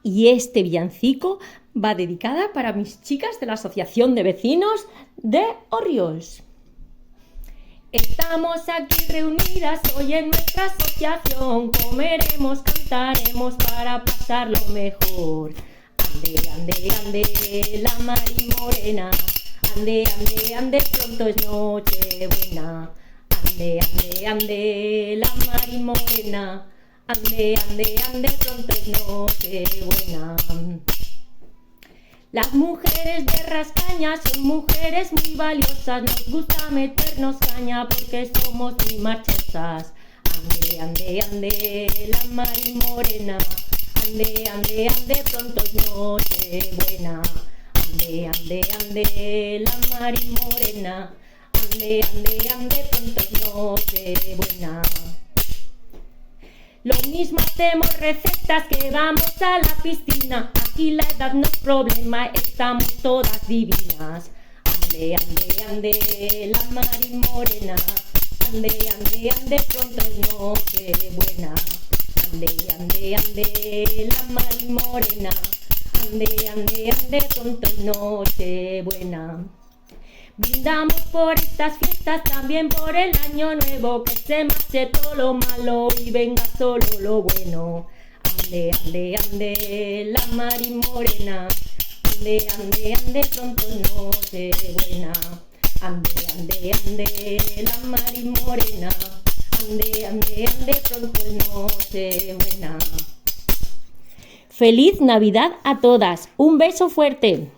y este villancico va dedicada para mis chicas de la Asociación de Vecinos de Orriols. Estamos aquí reunidas hoy en nuestra asociación, comeremos, cantaremos para pasarlo mejor. Ande, ande, ande, la Mari Morena, ande, ande, ande, pronto es Nochebuena. Ande, ande, ande, la Mari Morena, ande, ande, ande, pronto es Nochebuena. Las mujeres de Rascaña son mujeres muy valiosas, nos gusta meternos caña porque somos muy marchosas. Ande, ande, ande, la Mari Morena, ande, ande, ande, pronto es Nochebuena. Ande, ande, ande, la Mari Morena, ande, ande, ande, pronto es Nochebuena. Lo mismo hacemos recetas que vamos a la piscina. Aquí la edad no es problema, estamos todas divinas. Ande, ande, ande, la Mari Morena, ande, ande, ande, pronto es Nochebuena. Ande, ande, ande, la Mari Morena, ande, ande, ande, pronto es Nochebuena. Brindamos por estas fiestas, también por el año nuevo, que se marche todo lo malo y venga solo lo bueno. Ande, ande, ande, la Mari Morena, ande, ande, ande, pronto es Nochebuena. Ande, ande, ande, la Mari Morena, ande, ande, ande, pronto es Nochebuena. ¡Feliz Navidad a todas! ¡Un beso fuerte!